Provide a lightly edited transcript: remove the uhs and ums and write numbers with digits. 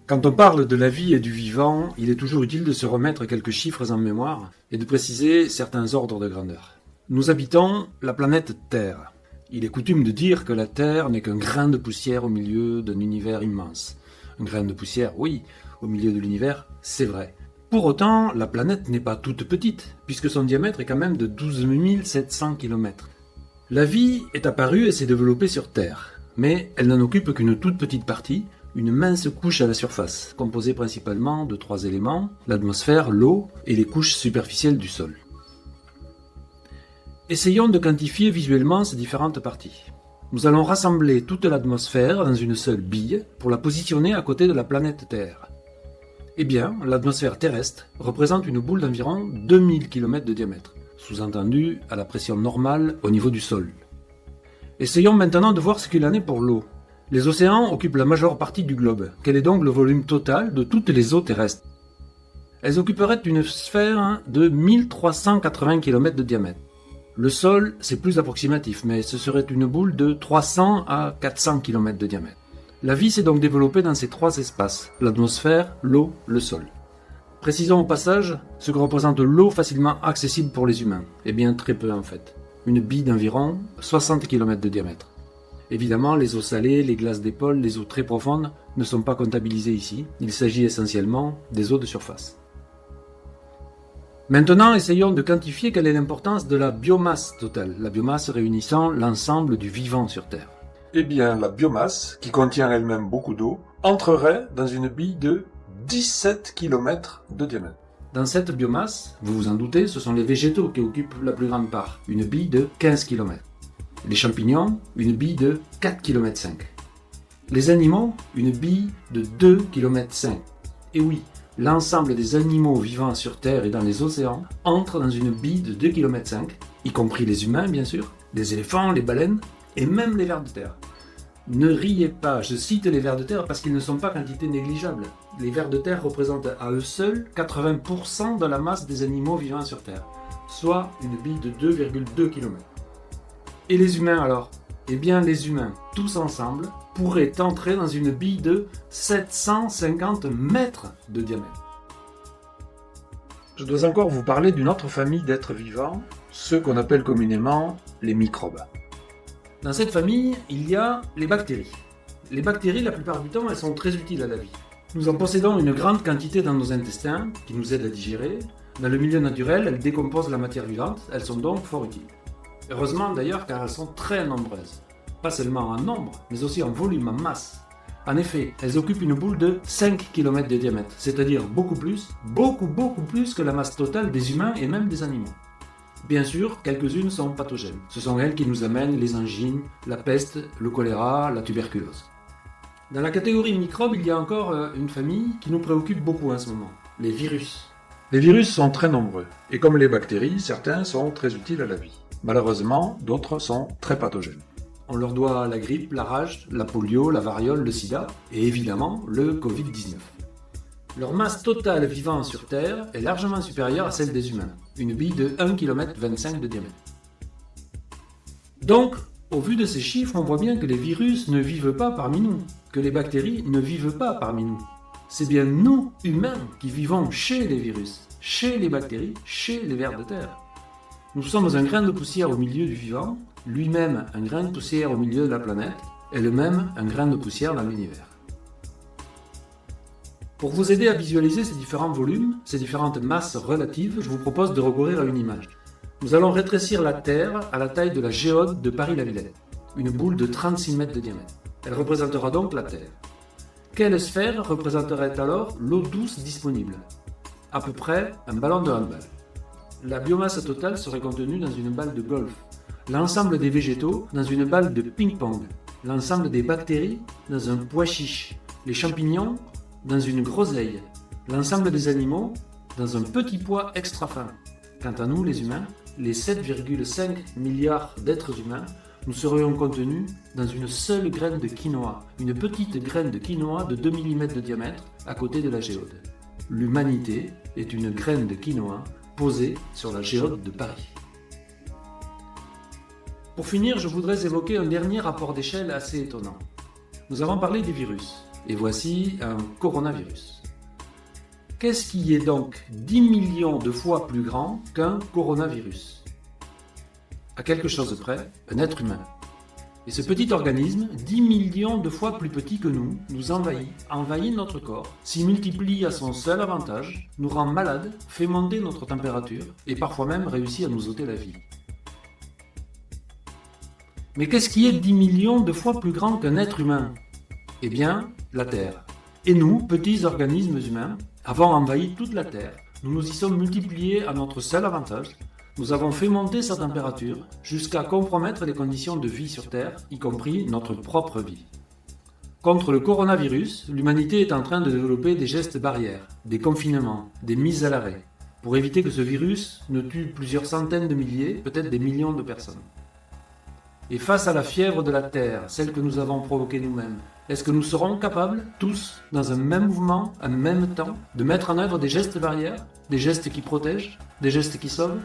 Quand on parle de la vie et du vivant, il est toujours utile de se remettre quelques chiffres en mémoire et de préciser certains ordres de grandeur. Nous habitons la planète Terre. Il est coutume de dire que la Terre n'est qu'un grain de poussière au milieu d'un univers immense. Un grain de poussière, oui, au milieu de l'univers, c'est vrai. Pour autant, la planète n'est pas toute petite, puisque son diamètre est quand même de 12 700 km. La vie est apparue et s'est développée sur Terre, mais elle n'en occupe qu'une toute petite partie, une mince couche à la surface, composée principalement de 3 éléments, l'atmosphère, l'eau et les couches superficielles du sol. Essayons de quantifier visuellement ces différentes parties. Nous allons rassembler toute l'atmosphère dans une seule bille pour la positionner à côté de la planète Terre. Eh bien, l'atmosphère terrestre représente une boule d'environ 2000 km de diamètre, sous-entendu à la pression normale au niveau du sol. Essayons maintenant de voir ce qu'il en est pour l'eau. Les océans occupent la majeure partie du globe. Quel est donc le volume total de toutes les eaux terrestres? Elles occuperaient une sphère de 1380 km de diamètre. Le sol, c'est plus approximatif, mais ce serait une boule de 300 à 400 km de diamètre. La vie s'est donc développée dans ces 3 espaces, l'atmosphère, l'eau, le sol. Précisons au passage ce que représente l'eau facilement accessible pour les humains. Eh bien très peu en fait. Une bille d'environ 60 km de diamètre. Évidemment, les eaux salées, les glaces d'épaule, les eaux très profondes ne sont pas comptabilisées ici. Il s'agit essentiellement des eaux de surface. Maintenant, essayons de quantifier quelle est l'importance de la biomasse totale, la biomasse réunissant l'ensemble du vivant sur Terre. Eh bien, la biomasse, qui contient elle-même beaucoup d'eau, entrerait dans une bille de 17 km de diamètre. Dans cette biomasse, vous vous en doutez, ce sont les végétaux qui occupent la plus grande part, une bille de 15 km. Les champignons, une bille de 4 km 5. Les animaux, une bille de 2 km 5. Et oui, l'ensemble des animaux vivant sur Terre et dans les océans entrent dans une bille de 2 km 5, y compris les humains bien sûr, les éléphants, les baleines et même les vers de terre. Ne riez pas, je cite les vers de terre parce qu'ils ne sont pas quantité négligeable. Les vers de terre représentent à eux seuls 80% de la masse des animaux vivant sur Terre, soit une bille de 2,2 km. Et les humains alors? Eh bien les humains, tous ensemble, pourraient entrer dans une bille de 750 mètres de diamètre. Je dois encore vous parler d'une autre famille d'êtres vivants, ceux qu'on appelle communément les microbes. Dans cette famille, il y a les bactéries. Les bactéries, la plupart du temps, elles sont très utiles à la vie. Nous en possédons une grande quantité dans nos intestins, qui nous aident à digérer. Dans le milieu naturel, elles décomposent la matière vivante, elles sont donc fort utiles. Heureusement d'ailleurs, car elles sont très nombreuses. Pas seulement en nombre, mais aussi en volume, en masse. En effet, elles occupent une boule de 5 km de diamètre, c'est-à-dire beaucoup plus que la masse totale des humains et même des animaux. Bien sûr, quelques-unes sont pathogènes. Ce sont elles qui nous amènent les angines, la peste, le choléra, la tuberculose. Dans la catégorie microbes, il y a encore une famille qui nous préoccupe beaucoup en ce moment, les virus. Les virus sont très nombreux, et comme les bactéries, certains sont très utiles à la vie. Malheureusement, d'autres sont très pathogènes. On leur doit la grippe, la rage, la polio, la variole, le sida, et évidemment le Covid-19. Leur masse totale vivant sur Terre est largement supérieure à celle des humains, une bille de 1,25 km de diamètre. Donc, au vu de ces chiffres, on voit bien que les virus ne vivent pas parmi nous, que les bactéries ne vivent pas parmi nous. C'est bien nous, humains, qui vivons chez les virus, chez les bactéries, chez les vers de terre. Nous sommes un grain de poussière au milieu du vivant, lui-même un grain de poussière au milieu de la planète, et le même un grain de poussière dans l'univers. Pour vous aider à visualiser ces différents volumes, ces différentes masses relatives, je vous propose de recourir à une image. Nous allons rétrécir la Terre à la taille de la géode de Paris-la-Villette, une boule de 36 mètres de diamètre. Elle représentera donc la Terre. Quelle sphère représenterait alors l'eau douce disponible? À peu près un ballon de handball. La biomasse totale serait contenue dans une balle de golf, l'ensemble des végétaux dans une balle de ping-pong, l'ensemble des bactéries dans un pois chiche, les champignons dans une groseille, l'ensemble des animaux dans un petit pois extra fin. Quant à nous, les humains, les 7,5 milliards d'êtres humains, nous serions contenus dans une seule graine de quinoa, une petite graine de quinoa de 2 mm de diamètre à côté de la géode. L'humanité est une graine de quinoa posée sur la géode de Paris. Pour finir, je voudrais évoquer un dernier rapport d'échelle assez étonnant. Nous avons parlé des virus. Et voici un coronavirus. Qu'est-ce qui est donc 10 millions de fois plus grand qu'un coronavirus? À quelque chose près, un être humain. Et ce petit organisme, 10 millions de fois plus petit que nous envahit notre corps, s'y multiplie à son seul avantage, nous rend malades, fait monter notre température et parfois même réussit à nous ôter la vie. Mais qu'est-ce qui est 10 millions de fois plus grand qu'un être humain? Eh bien, la Terre. Et nous, petits organismes humains, avons envahi toute la Terre. Nous nous y sommes multipliés à notre seul avantage. Nous avons fait monter sa température jusqu'à compromettre les conditions de vie sur Terre, y compris notre propre vie. Contre le coronavirus, l'humanité est en train de développer des gestes barrières, des confinements, des mises à l'arrêt, pour éviter que ce virus ne tue plusieurs centaines de milliers, peut-être des millions de personnes. Et face à la fièvre de la Terre, celle que nous avons provoquée nous-mêmes, est-ce que nous serons capables, tous, dans un même mouvement, en même temps, de mettre en œuvre des gestes barrières, des gestes qui protègent, des gestes qui sauvent ?